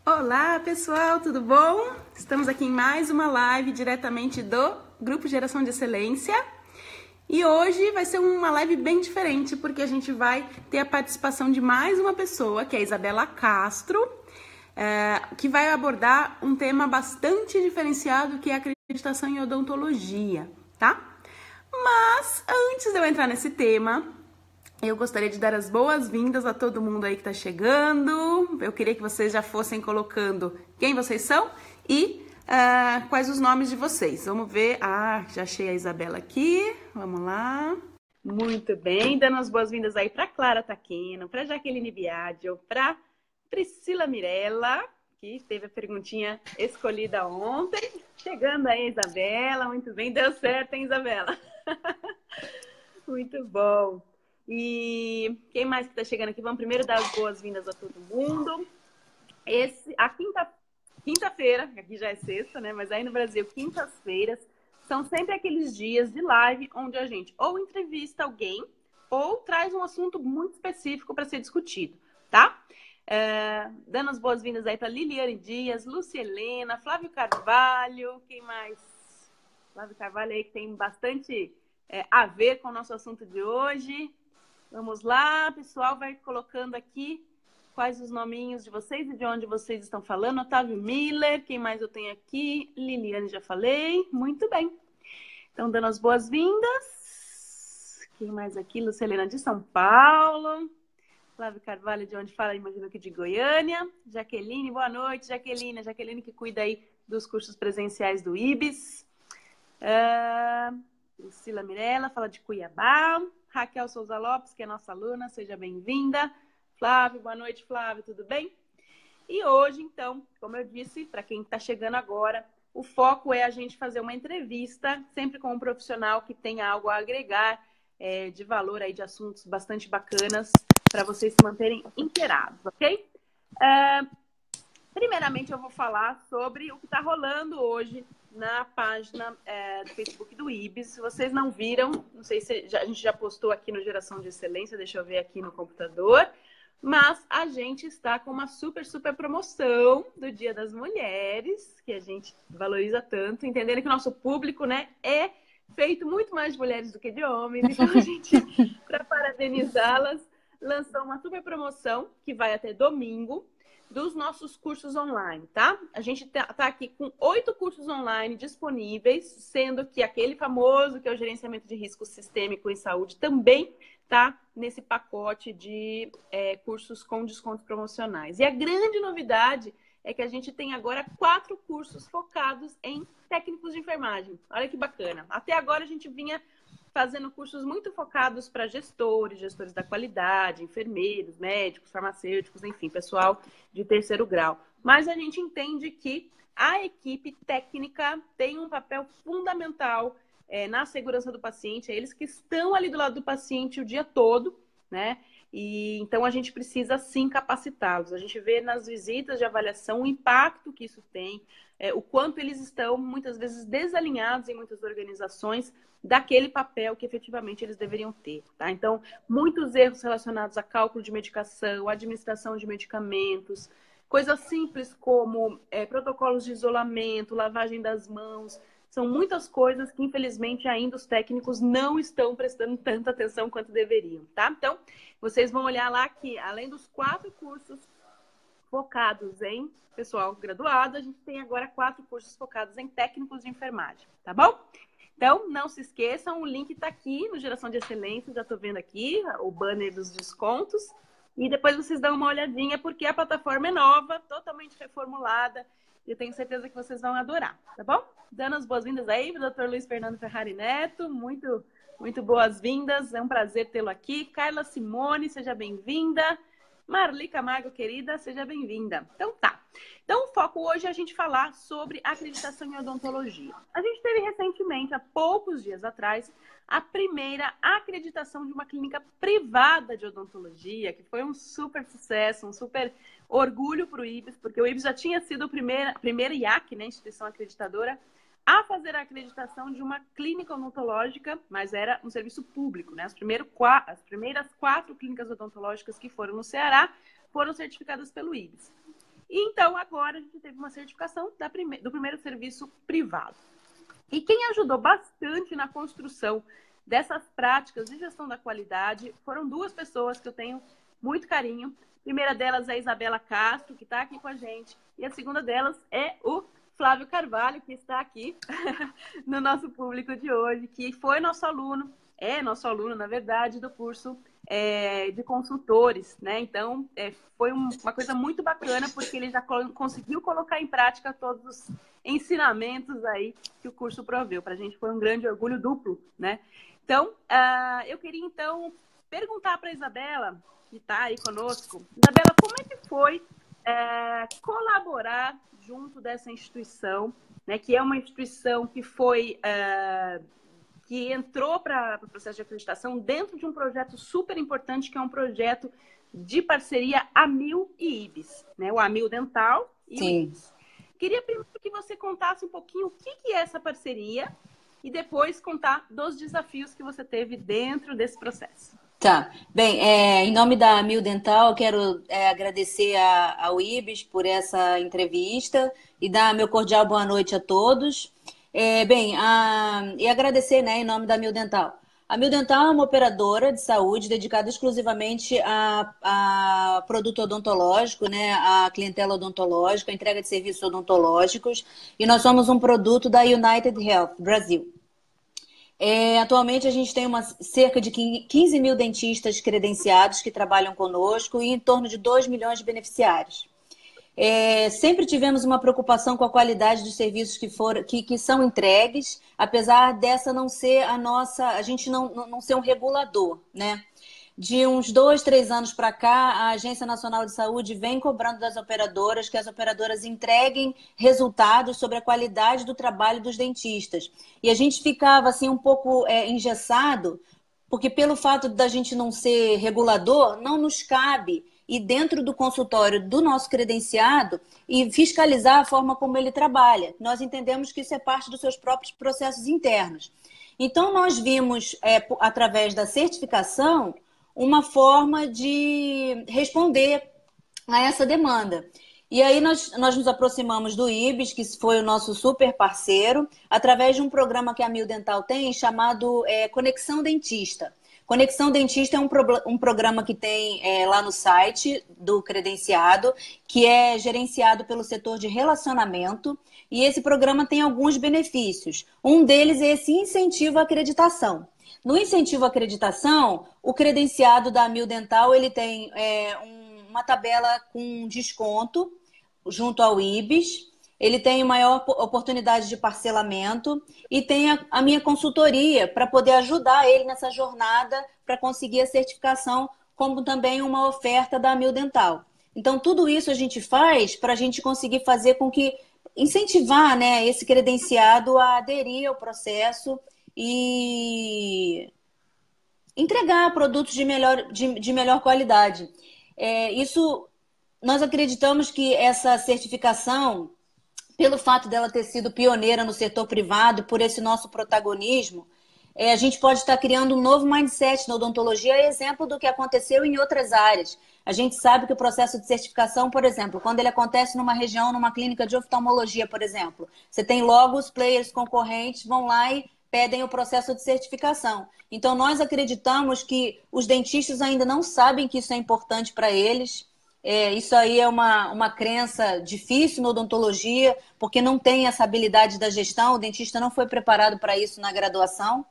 Olá, pessoal, tudo bom? Estamos aqui em mais uma live diretamente do Grupo Geração de Excelência. E hoje vai ser uma live bem diferente, porque a gente vai ter a participação de mais uma pessoa, que é a Isabela Castro, que vai abordar um tema bastante diferenciado, que é a acreditação em odontologia, tá? Mas, antes de eu entrar nesse tema, eu gostaria de dar as boas-vindas a todo mundo aí que tá chegando. Eu queria que vocês já fossem colocando quem vocês são e quais os nomes de vocês. Vamos ver. Já achei a Isabela aqui. Vamos lá. Muito bem. Dando as boas-vindas aí para Clara Taquino, para Jaqueline Biagio, para Priscila Mirella, que teve a perguntinha escolhida ontem. Chegando aí, Isabela. Muito bem. Deu certo, hein, Isabela? Muito bom. E quem mais que está chegando aqui? Vamos primeiro dar as boas-vindas a todo mundo. A quinta-feira, aqui já é sexta, né? Mas aí no Brasil, quintas-feiras, são sempre aqueles dias de live onde a gente ou entrevista alguém ou traz um assunto muito específico para ser discutido, tá? Dando as boas-vindas aí para Liliane Dias, Lúcia Helena, Flávio Carvalho, quem mais? Flávio Carvalho aí que tem bastante a ver com o nosso assunto de hoje. Vamos lá, pessoal, vai colocando aqui quais os nominhos de vocês e de onde vocês estão falando. Otávio Miller, quem mais eu tenho aqui? Liliane, já falei. Muito bem. Então, dando as boas-vindas. Quem mais aqui? Lucelena de São Paulo. Flávio Carvalho, de onde fala, imagino que de Goiânia. Jaqueline, boa noite, Jaqueline. A Jaqueline que cuida aí dos cursos presenciais do IBS. Priscila Mirella, fala de Cuiabá. Raquel Souza Lopes, que é nossa aluna, seja bem-vinda. Flávio, boa noite, Flávio, tudo bem? E hoje, então, como eu disse, para quem está chegando agora, o foco é a gente fazer uma entrevista, sempre com um profissional que tenha algo a agregar de valor aí, de assuntos bastante bacanas, para vocês se manterem inteirados, ok? Primeiramente, eu vou falar sobre o que está rolando hoje na página do Facebook do IBS. Se vocês não viram, não sei se a gente já postou aqui no Geração de Excelência, deixa eu ver aqui no computador, mas a gente está com uma super promoção do Dia das Mulheres, que a gente valoriza tanto, entendendo que o nosso público, né, é feito muito mais de mulheres do que de homens, então a gente, para parabenizá-las, lançou uma super promoção que vai até domingo, dos nossos cursos online, tá? A gente tá aqui com 8 cursos online disponíveis, sendo que aquele famoso, que é o gerenciamento de risco sistêmico em saúde, também tá nesse pacote de cursos com descontos promocionais. E a grande novidade é que a gente tem agora 4 cursos focados em técnicos de enfermagem. Olha que bacana. Até agora a gente vinha fazendo cursos muito focados para gestores da qualidade, enfermeiros, médicos, farmacêuticos, enfim, pessoal de terceiro grau. Mas a gente entende que a equipe técnica tem um papel fundamental na segurança do paciente, é eles que estão ali do lado do paciente o dia todo, né? E então a gente precisa sim capacitá-los. A gente vê nas visitas de avaliação o impacto que isso tem, o quanto eles estão muitas vezes desalinhados em muitas organizações daquele papel que efetivamente eles deveriam ter, tá? Então, muitos erros relacionados a cálculo de medicação, administração de medicamentos, coisas simples como protocolos de isolamento, lavagem das mãos, são muitas coisas que, infelizmente, ainda os técnicos não estão prestando tanta atenção quanto deveriam, tá? Então, vocês vão olhar lá que, além dos 4 cursos focados em pessoal graduado, a gente tem agora 4 cursos focados em técnicos de enfermagem, tá bom? Então, não se esqueçam, o link está aqui no Geração de Excelência, já estou vendo aqui o banner dos descontos. E depois vocês dão uma olhadinha, porque a plataforma é nova, totalmente reformulada. E eu tenho certeza que vocês vão adorar, tá bom? Dando as boas-vindas aí, Dr. Luiz Fernando Ferrari Neto, muito boas-vindas, é um prazer tê-lo aqui. Carla Simone, seja bem-vinda. Marli Camargo, querida, seja bem-vinda. Então tá. Então o foco hoje é a gente falar sobre acreditação em odontologia. A gente teve recentemente, há poucos dias atrás, a primeira acreditação de uma clínica privada de odontologia, que foi um super sucesso, um super orgulho para o IBS, porque o IBS já tinha sido a primeira IAC, né, instituição acreditadora, a fazer a acreditação de uma clínica odontológica, mas era um serviço público, né? As primeiras 4 clínicas odontológicas que foram no Ceará foram certificadas pelo IBS. E então, agora a gente teve uma certificação do primeiro serviço privado. E quem ajudou bastante na construção dessas práticas de gestão da qualidade foram duas pessoas que eu tenho muito carinho. A primeira delas é a Isabela Castro, que está aqui com a gente. E a segunda delas é o Flávio Carvalho, que está aqui no nosso público de hoje, que foi nosso aluno, na verdade, do curso de consultores, né? Então, foi uma coisa muito bacana, porque ele já conseguiu colocar em prática todos os ensinamentos aí que o curso proveu. Para a gente foi um grande orgulho duplo, né? Então, eu queria, então, perguntar para a Isabela, que está aí conosco. Isabela, como é que foi colaborar junto dessa instituição, né, que é uma instituição que foi... que entrou para o processo de acreditação dentro de um projeto super importante, que é um projeto de parceria AMIL e IBS, né? O AMIL Dental e Sim. o IBS. Queria primeiro que você contasse um pouquinho o que é essa parceria e depois contar dos desafios que você teve dentro desse processo. Tá. Bem, em nome da AMIL Dental, eu quero agradecer ao IBS por essa entrevista e dar meu cordial boa noite a todos. E agradecer, né, em nome da AMIL Dental. A AMIL Dental é uma operadora de saúde dedicada exclusivamente a produto odontológico, né, a clientela odontológica, a entrega de serviços odontológicos, e nós somos um produto da United Health Brasil. Atualmente a gente tem cerca de 15 mil dentistas credenciados que trabalham conosco e em torno de 2 milhões de beneficiários. Sempre tivemos uma preocupação com a qualidade dos serviços que são entregues, apesar dessa não ser a gente não ser um regulador, né? De uns 2, 3 anos para cá, a Agência Nacional de Saúde vem cobrando das operadoras que as operadoras entreguem resultados sobre a qualidade do trabalho dos dentistas. E a gente ficava assim um pouco engessado, porque pelo fato da gente não ser regulador, não nos cabe ir dentro do consultório do nosso credenciado e fiscalizar a forma como ele trabalha. Nós entendemos que isso é parte dos seus próprios processos internos. Então, nós vimos, através da certificação, uma forma de responder a essa demanda. E aí nós nos aproximamos do IBS, que foi o nosso super parceiro, através de um programa que a AMIL Dental tem, chamado Conexão Dentista. Conexão Dentista é um programa que tem lá no site do credenciado, que é gerenciado pelo setor de relacionamento, e esse programa tem alguns benefícios. Um deles é esse incentivo à acreditação. No incentivo à acreditação, o credenciado da AMIL Dental ele tem uma tabela com desconto junto ao IBS, ele tem maior oportunidade de parcelamento e tem a minha consultoria para poder ajudar ele nessa jornada para conseguir a certificação, como também uma oferta da AMIL Dental. Então, tudo isso a gente faz para a gente conseguir fazer com que incentivar, né, esse credenciado a aderir ao processo e entregar produtos de melhor qualidade. Nós acreditamos que essa certificação, pelo fato dela ter sido pioneira no setor privado, por esse nosso protagonismo, a gente pode estar criando um novo mindset na odontologia, exemplo do que aconteceu em outras áreas. A gente sabe que o processo de certificação, por exemplo, quando ele acontece numa região, numa clínica de oftalmologia, por exemplo, você tem logo os players concorrentes, vão lá e pedem o processo de certificação. Então, nós acreditamos que os dentistas ainda não sabem que isso é importante para eles. Isso aí é uma crença difícil na odontologia, porque não tem essa habilidade da gestão, o dentista não foi preparado para isso na graduação.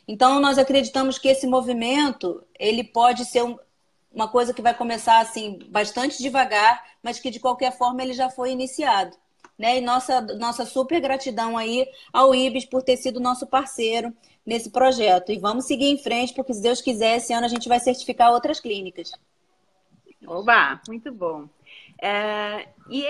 Então, nós acreditamos que esse movimento, ele pode ser uma coisa que vai começar assim, bastante devagar, mas que de qualquer forma ele já foi iniciado. Né? E nossa super gratidão aí ao IBS por ter sido nosso parceiro nesse projeto. E vamos seguir em frente, porque se Deus quiser, esse ano a gente vai certificar outras clínicas. Oba, muito bom. E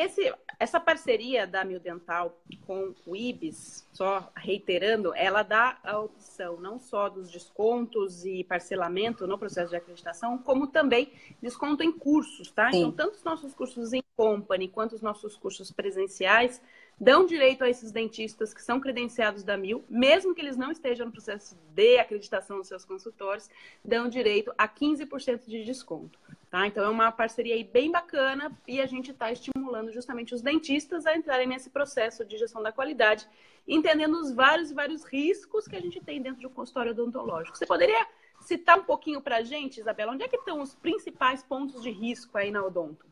essa parceria da AMIL Dental com o IBS, só reiterando, ela dá a opção não só dos descontos e parcelamento no processo de acreditação, como também desconto em cursos, tá? Sim. Então, tanto os nossos cursos em company quanto os nossos cursos presenciais dão direito a esses dentistas que são credenciados da AMIL, mesmo que eles não estejam no processo de acreditação dos seus consultores, dão direito a 15% de desconto. Tá? Então, é uma parceria aí bem bacana e a gente está estimulando justamente os dentistas a entrarem nesse processo de gestão da qualidade, entendendo os vários riscos que a gente tem dentro de um consultório odontológico. Você poderia citar um pouquinho para a gente, Isabela, onde é que estão os principais pontos de risco aí na odonto?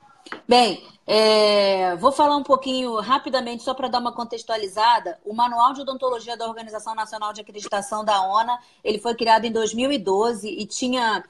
Bem, vou falar um pouquinho rapidamente, só para dar uma contextualizada. O Manual de Odontologia da Organização Nacional de Acreditação da ONA, ele foi criado em 2012 e tinha,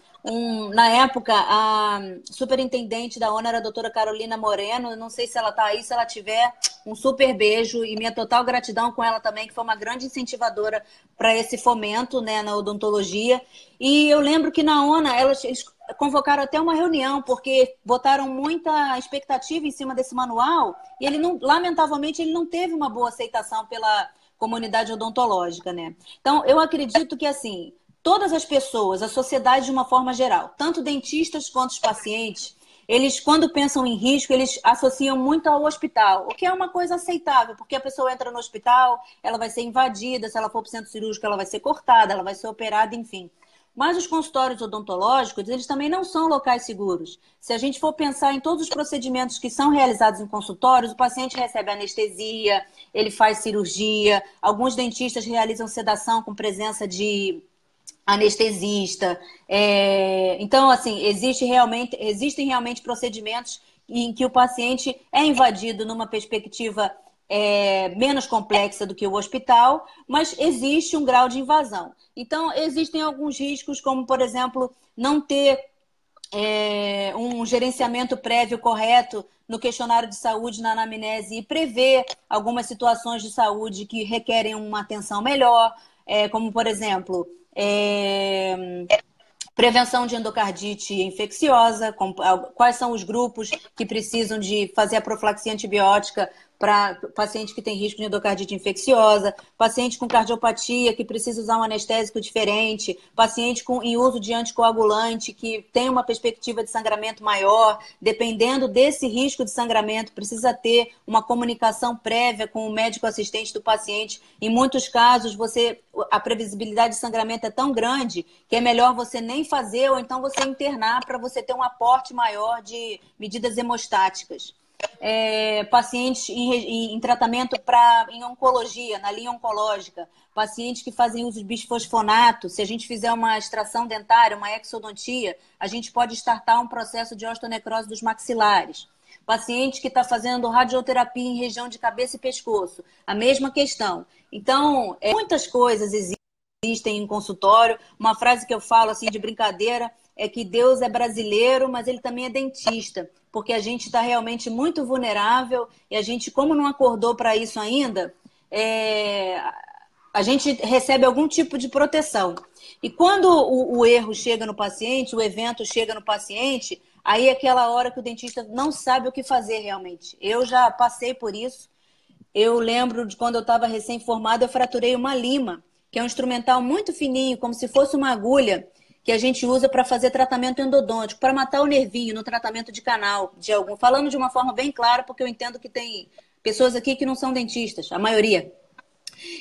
na época, a superintendente da ONA era a doutora Carolina Moreno. Não sei se ela está aí, se ela tiver, um super beijo e minha total gratidão com ela também, que foi uma grande incentivadora para esse fomento, né, na odontologia. E eu lembro que na ONA, eles convocaram até uma reunião, porque botaram muita expectativa em cima desse manual e ele não, lamentavelmente, ele não teve uma boa aceitação pela comunidade odontológica, né? Então, eu acredito que, assim, todas as pessoas, a sociedade de uma forma geral, tanto dentistas quanto os pacientes, eles, quando pensam em risco, eles associam muito ao hospital, o que é uma coisa aceitável, porque a pessoa entra no hospital, ela vai ser invadida, se ela for para o centro cirúrgico, ela vai ser cortada, ela vai ser operada, enfim. Mas os consultórios odontológicos, eles também não são locais seguros. Se a gente for pensar em todos os procedimentos que são realizados em consultórios, o paciente recebe anestesia, ele faz cirurgia, alguns dentistas realizam sedação com presença de anestesista. Então, assim, existem realmente procedimentos em que o paciente é invadido numa perspectiva menos complexa do que o hospital, mas existe um grau de invasão. Então, existem alguns riscos, como, por exemplo, não ter um gerenciamento prévio correto no questionário de saúde, na anamnese, e prever algumas situações de saúde que requerem uma atenção melhor, como, por exemplo, prevenção de endocardite infecciosa, quais são os grupos que precisam de fazer a profilaxia antibiótica para paciente que tem risco de endocardite infecciosa, paciente com cardiopatia que precisa usar um anestésico diferente, paciente em uso de anticoagulante que tem uma perspectiva de sangramento maior. Dependendo desse risco de sangramento, precisa ter uma comunicação prévia com o médico assistente do paciente. Em muitos casos, a previsibilidade de sangramento é tão grande que é melhor você nem fazer ou então você internar para você ter um aporte maior de medidas hemostáticas. Pacientes em tratamento em oncologia, na linha oncológica, pacientes que fazem uso de bisfosfonato. Se a gente fizer uma extração dentária, uma exodontia, a gente pode startar um processo de osteonecrose dos maxilares. Paciente que está fazendo radioterapia em região de cabeça e pescoço, a mesma questão. Então, muitas coisas existem em consultório. Uma frase que eu falo assim de brincadeira é que Deus é brasileiro, mas ele também é dentista, porque a gente está realmente muito vulnerável e a gente, como não acordou para isso ainda, a gente recebe algum tipo de proteção. E quando o erro chega no paciente, o evento chega no paciente, aí é aquela hora que o dentista não sabe o que fazer realmente. Eu já passei por isso. Eu lembro de quando eu estava recém-formada, eu fraturei uma lima, que é um instrumental muito fininho, como se fosse uma agulha, que a gente usa para fazer tratamento endodôntico, para matar o nervinho no tratamento de canal, falando de uma forma bem clara, porque eu entendo que tem pessoas aqui que não são dentistas, a maioria.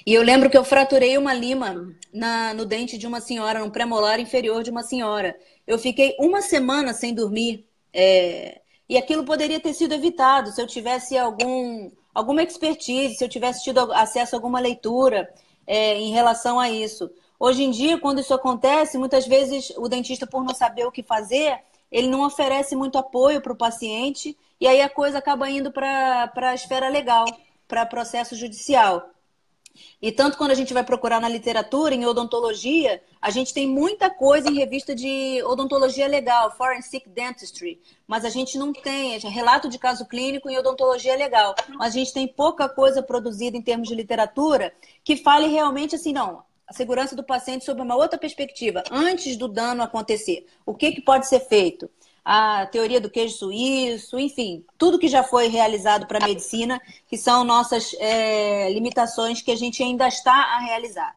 E eu lembro que eu fraturei uma lima no dente de uma senhora, no pré-molar inferior de uma senhora. Eu fiquei uma semana sem dormir, e aquilo poderia ter sido evitado se eu tivesse alguma expertise, se eu tivesse tido acesso a alguma leitura em relação a isso. Hoje em dia, quando isso acontece, muitas vezes o dentista, por não saber o que fazer, ele não oferece muito apoio para o paciente e aí a coisa acaba indo para a esfera legal, para processo judicial. E tanto quando a gente vai procurar na literatura, em odontologia, a gente tem muita coisa em revista de odontologia legal, Forensic Dentistry, mas a gente não tem relato de caso clínico em odontologia legal. Mas a gente tem pouca coisa produzida em termos de literatura que fale realmente assim, não, a segurança do paciente sob uma outra perspectiva, antes do dano acontecer. O que pode ser feito? A teoria do queijo suíço, enfim, tudo que já foi realizado para a medicina, que são nossas limitações que a gente ainda está a realizar.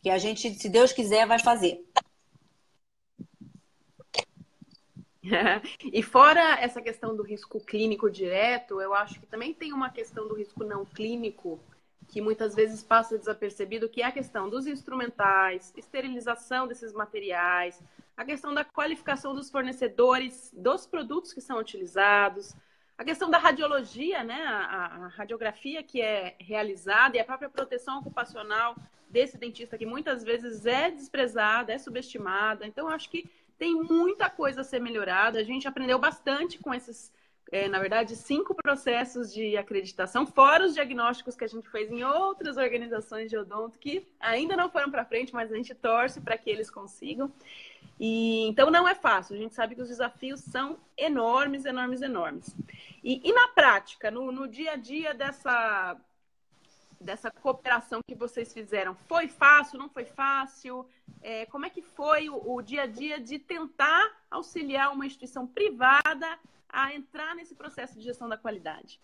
Que a gente, se Deus quiser, vai fazer. E fora essa questão do risco clínico direto, eu acho que também tem uma questão do risco não clínico, que muitas vezes passa desapercebido, que é a questão dos instrumentais, esterilização desses materiais, a questão da qualificação dos fornecedores, dos produtos que são utilizados, a questão da radiologia, né? A radiografia que é realizada e a própria proteção ocupacional desse dentista que muitas vezes é desprezada, é subestimada. Então, eu acho que tem muita coisa a ser melhorada. A gente aprendeu bastante com esses, na verdade, 5 processos de acreditação, fora os diagnósticos que a gente fez em outras organizações de odonto que ainda não foram para frente, mas a gente torce para que eles consigam. E, então não é fácil, a gente sabe que os desafios são enormes, enormes, enormes. E na prática, no dia a dia dessa cooperação que vocês fizeram, foi fácil, não foi fácil? Como é que foi o dia a dia de tentar auxiliar uma instituição privada a entrar nesse processo de gestão da qualidade?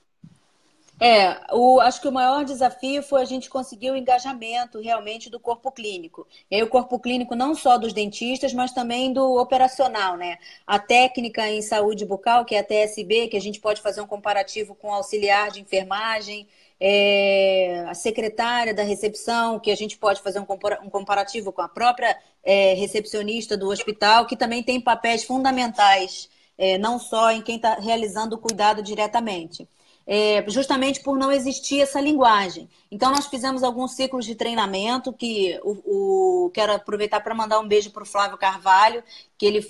Acho que o maior desafio foi a gente conseguir o engajamento realmente do corpo clínico. E aí o corpo clínico não só dos dentistas, mas também do operacional, né? A técnica em saúde bucal, que é a TSB, que a gente pode fazer um comparativo com o auxiliar de enfermagem, a secretária da recepção, que a gente pode fazer um comparativo com a própria recepcionista do hospital, que também tem papéis fundamentais, não só em quem está realizando o cuidado diretamente. Justamente por não existir essa linguagem. Então, nós fizemos alguns ciclos de treinamento que quero aproveitar para mandar um beijo para o Flávio Carvalho, que ele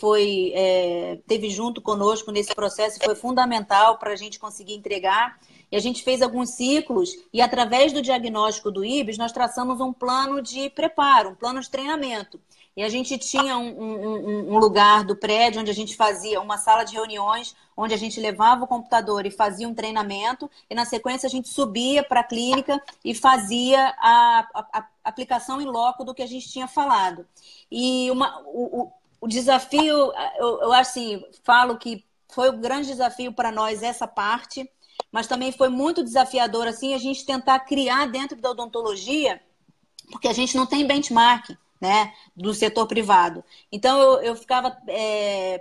teve junto conosco nesse processo e foi fundamental para a gente conseguir entregar. E a gente fez alguns ciclos e, através do diagnóstico do IBS, nós traçamos um plano de preparo, um plano de treinamento. E a gente tinha um lugar do prédio onde a gente fazia uma sala de reuniões, onde a gente levava o computador e fazia um treinamento, e na sequência a gente subia para a clínica e fazia a aplicação em loco do que a gente tinha falado. E o desafio, eu assim, falo que foi um grande desafio para nós essa parte, mas também foi muito desafiador assim, a gente tentar criar dentro da odontologia, porque a gente não tem benchmark, né, do setor privado. Então, eu ficava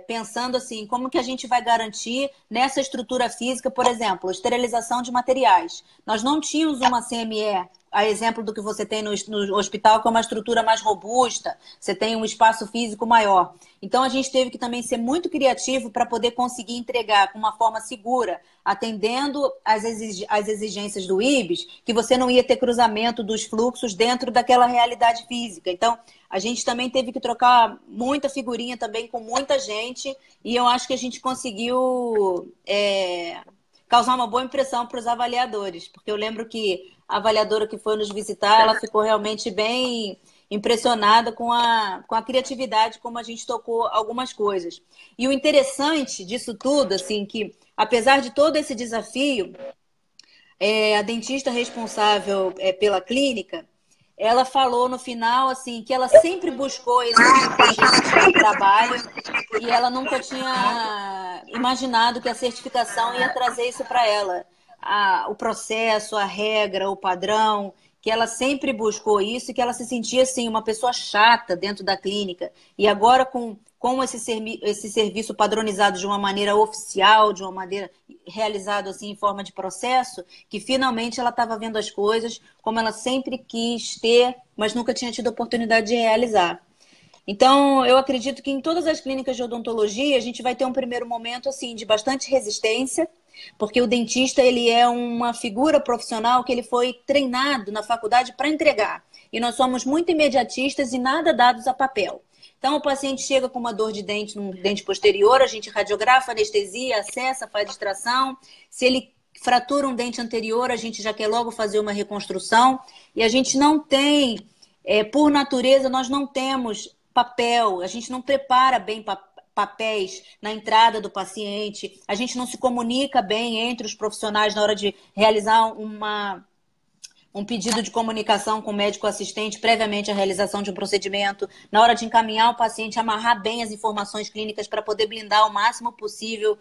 pensando assim, como que a gente vai garantir nessa estrutura física, por exemplo, esterilização de materiais. Nós não tínhamos uma CME, a exemplo do que você tem no hospital, que é uma estrutura mais robusta, você tem um espaço físico maior. Então, a gente teve que também ser muito criativo para poder conseguir entregar com uma forma segura, atendendo às exigências do IBS, que você não ia ter cruzamento dos fluxos dentro daquela realidade física. Então, a gente também teve que trocar muita figurinha também com muita gente, e eu acho que a gente conseguiu causar uma boa impressão para os avaliadores, porque eu lembro que a avaliadora que foi nos visitar, ela ficou realmente bem impressionada com a criatividade, como a gente tocou algumas coisas. E o interessante disso tudo, assim, que apesar de todo esse desafio, a dentista responsável pela clínica, ela falou no final assim que ela sempre buscou esse tipo de trabalho e ela nunca tinha imaginado que a certificação ia trazer isso para ela. O processo, a regra, o padrão, que ela sempre buscou isso e que ela se sentia assim, uma pessoa chata dentro da clínica. E agora com esse serviço padronizado de uma maneira oficial, de uma maneira realizado assim em forma de processo, que finalmente ela estava vendo as coisas como ela sempre quis ter, mas nunca tinha tido a oportunidade de realizar. Então, eu acredito que em todas as clínicas de odontologia a gente vai ter um primeiro momento assim de bastante resistência, porque o dentista ele é uma figura profissional que ele foi treinado na faculdade para entregar. E nós somos muito imediatistas e nada dados a papel. Então, o paciente chega com uma dor de dente no dente posterior, a gente radiografa, anestesia, acessa, faz extração. Se ele fratura um dente anterior, a gente já quer logo fazer uma reconstrução. E a gente não tem, por natureza, nós não temos papel, a gente não prepara bem papéis na entrada do paciente, a gente não se comunica bem entre os profissionais na hora de realizar um pedido de comunicação com o médico assistente previamente à realização de um procedimento, na hora de encaminhar o paciente, amarrar bem as informações clínicas para poder blindar o máximo possível.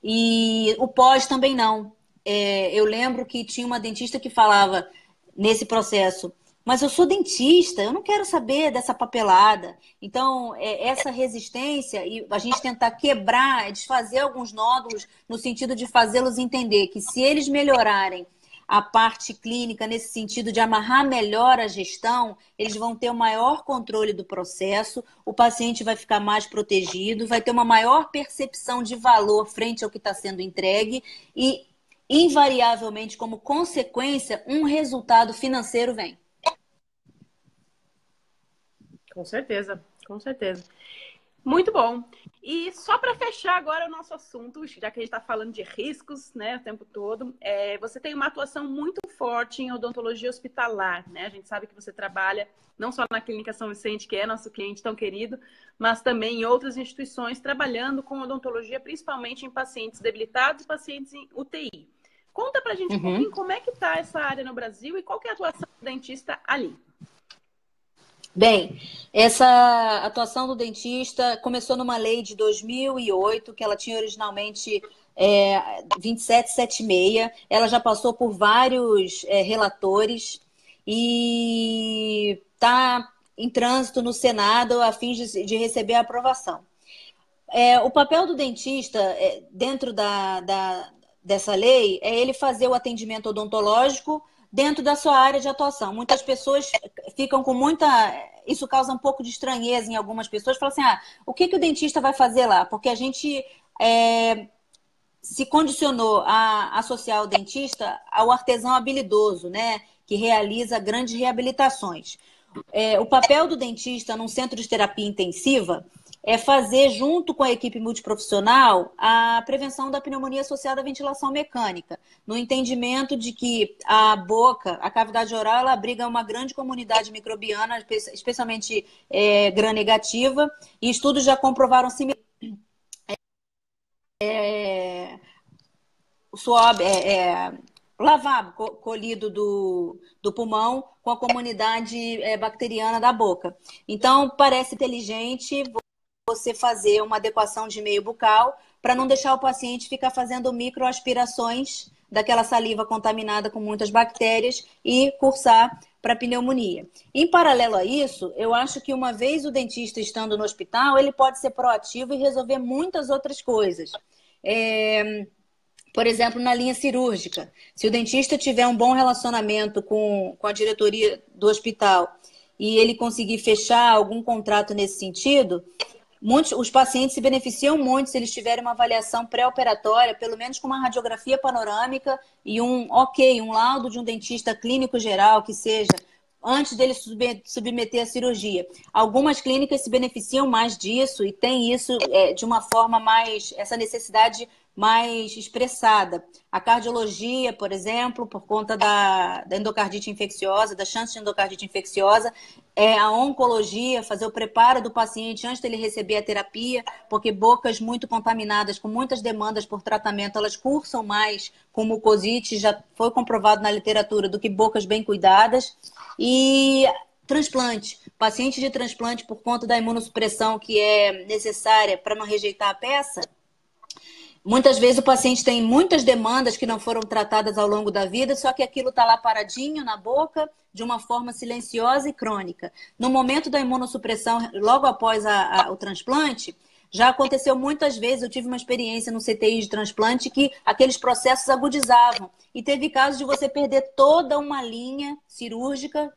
E o pós também não. Eu lembro que tinha uma dentista que falava nesse processo: mas eu sou dentista, eu não quero saber dessa papelada. Então, essa resistência e a gente tentar quebrar, desfazer alguns nódulos no sentido de fazê-los entender que se eles melhorarem a parte clínica nesse sentido de amarrar melhor a gestão, eles vão ter o maior controle do processo, o paciente vai ficar mais protegido, vai ter uma maior percepção de valor frente ao que está sendo entregue e, invariavelmente, como consequência, um resultado financeiro vem. Com certeza, com certeza. Muito bom. E só para fechar agora o nosso assunto, já que a gente está falando de riscos, né, o tempo todo, você tem uma atuação muito forte em odontologia hospitalar, né? A gente sabe que você trabalha não só na Clínica São Vicente, que é nosso cliente tão querido, mas também em outras instituições trabalhando com odontologia, principalmente em pacientes debilitados e pacientes em UTI. Conta pra gente um pouquinho como é que está essa área no Brasil e qual que é a atuação do dentista ali. Bem, essa atuação do dentista começou numa lei de 2008, que ela tinha originalmente 2776. Ela já passou por vários relatores e está em trânsito no Senado a fim de receber a aprovação. O papel do dentista dentro dessa lei é ele fazer o atendimento odontológico dentro da sua área de atuação. Muitas pessoas ficam com isso causa um pouco de estranheza em algumas pessoas. Falam assim, o que o dentista vai fazer lá? Porque a gente se condicionou a associar o dentista ao artesão habilidoso, né? Que realiza grandes reabilitações. O papel do dentista num centro de terapia intensiva é fazer, junto com a equipe multiprofissional, a prevenção da pneumonia associada à ventilação mecânica, no entendimento de que a boca, a cavidade oral, ela abriga uma grande comunidade microbiana, especialmente gram-negativa, e estudos já comprovaram o swab, lavabo colhido do pulmão com a comunidade bacteriana da boca. Então, parece inteligente você fazer uma adequação de meio bucal para não deixar o paciente ficar fazendo microaspirações daquela saliva contaminada com muitas bactérias e cursar para pneumonia. Em paralelo a isso, eu acho que uma vez o dentista estando no hospital, ele pode ser proativo e resolver muitas outras coisas. Por exemplo, na linha cirúrgica, se o dentista tiver um bom relacionamento com a diretoria do hospital e ele conseguir fechar algum contrato nesse sentido, os pacientes se beneficiam muito se eles tiverem uma avaliação pré-operatória, pelo menos com uma radiografia panorâmica e um laudo de um dentista clínico geral, que seja antes dele submeter a cirurgia. Algumas clínicas se beneficiam mais disso e tem isso de uma forma essa necessidade mais expressada. A cardiologia, por exemplo, por conta da endocardite infecciosa, da chance de endocardite infecciosa, a oncologia, fazer o preparo do paciente antes dele receber a terapia, porque bocas muito contaminadas, com muitas demandas por tratamento, elas cursam mais com mucosite, já foi comprovado na literatura, do que bocas bem cuidadas. E transplante. Paciente de transplante, por conta da imunossupressão que é necessária para não rejeitar a peça, muitas vezes o paciente tem muitas demandas que não foram tratadas ao longo da vida, só que aquilo está lá paradinho na boca, de uma forma silenciosa e crônica. No momento da imunossupressão, logo após o transplante, já aconteceu muitas vezes, eu tive uma experiência no CTI de transplante que aqueles processos agudizavam. E teve casos de você perder toda uma linha cirúrgica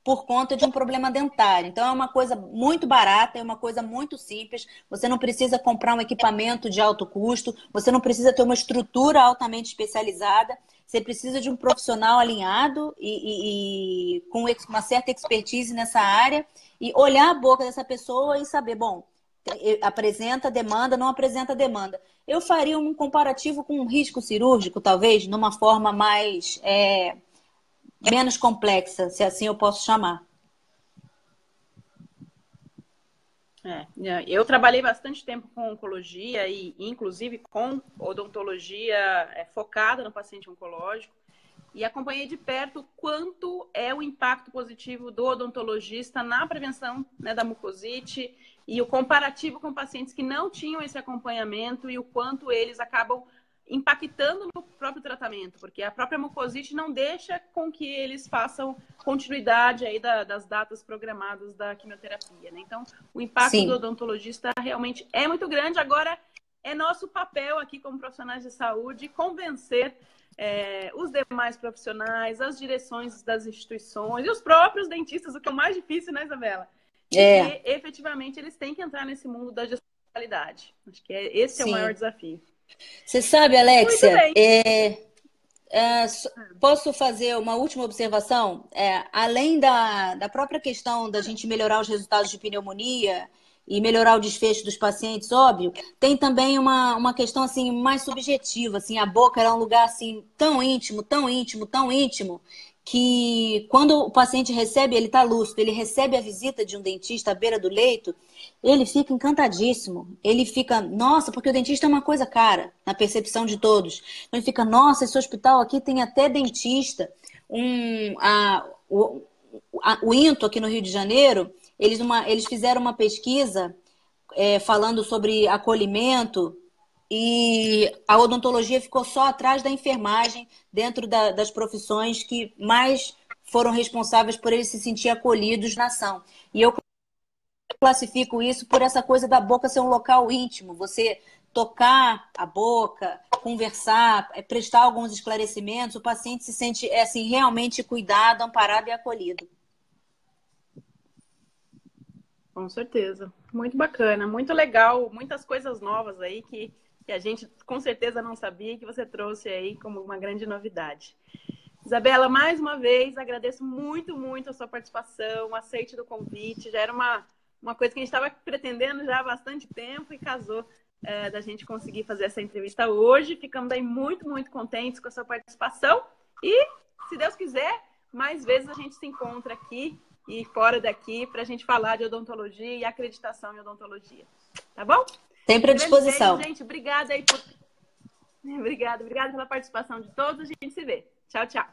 por conta de um problema dentário. Então, é uma coisa muito barata, é uma coisa muito simples. Você não precisa comprar um equipamento de alto custo, você não precisa ter uma estrutura altamente especializada. Você precisa de um profissional alinhado e com uma certa expertise nessa área e olhar a boca dessa pessoa e saber, bom, apresenta demanda, não apresenta demanda. Eu faria um comparativo com um risco cirúrgico, talvez, numa forma mais menos complexa, se assim eu posso chamar. Eu trabalhei bastante tempo com oncologia e inclusive com odontologia focada no paciente oncológico e acompanhei de perto quanto é o impacto positivo do odontologista na prevenção, né, da mucosite e o comparativo com pacientes que não tinham esse acompanhamento e o quanto eles acabam impactando no próprio tratamento, porque a própria mucosite não deixa com que eles façam continuidade aí das datas programadas da quimioterapia, né? Então, o impacto do odontologista realmente é muito grande. Agora, é nosso papel aqui como profissionais de saúde convencer os demais profissionais, as direções das instituições e os próprios dentistas, o que é o mais difícil, né, Isabela? Porque efetivamente eles têm que entrar nesse mundo da gestão de qualidade. Acho que esse é o maior sim. desafio. Você sabe, Muito Alexia, bem. posso fazer uma última observação? Além da própria questão da gente melhorar os resultados de pneumonia e melhorar o desfecho dos pacientes, óbvio, tem também uma questão assim mais subjetiva, assim, a boca era um lugar assim tão íntimo, tão íntimo, tão íntimo, que quando o paciente recebe, ele está lúcido, ele recebe a visita de um dentista à beira do leito, ele fica encantadíssimo. Ele fica, nossa, porque o dentista é uma coisa cara, na percepção de todos. Então ele fica, nossa, esse hospital aqui tem até dentista. O INTO aqui no Rio de Janeiro, eles fizeram uma pesquisa falando sobre acolhimento e a odontologia ficou só atrás da enfermagem dentro das profissões que mais foram responsáveis por eles se sentir acolhidos na ação. E eu classifico isso por essa coisa da boca ser um local íntimo. Você tocar a boca, conversar, prestar alguns esclarecimentos, o paciente se sente assim, realmente cuidado, amparado e acolhido. Com certeza. Muito bacana, muito legal, muitas coisas novas aí que a gente com certeza não sabia e que você trouxe aí como uma grande novidade. Isabela, mais uma vez, agradeço muito, muito a sua participação, o aceite do convite. Já era uma coisa que a gente estava pretendendo já há bastante tempo e casou da gente conseguir fazer essa entrevista hoje. Ficamos aí muito, muito contentes com a sua participação e, se Deus quiser, mais vezes a gente se encontra aqui e fora daqui para a gente falar de odontologia e acreditação em odontologia. Tá bom? Sempre à disposição. Beijo, gente. Obrigada aí obrigada pela participação de todos. A gente se vê. Tchau, tchau.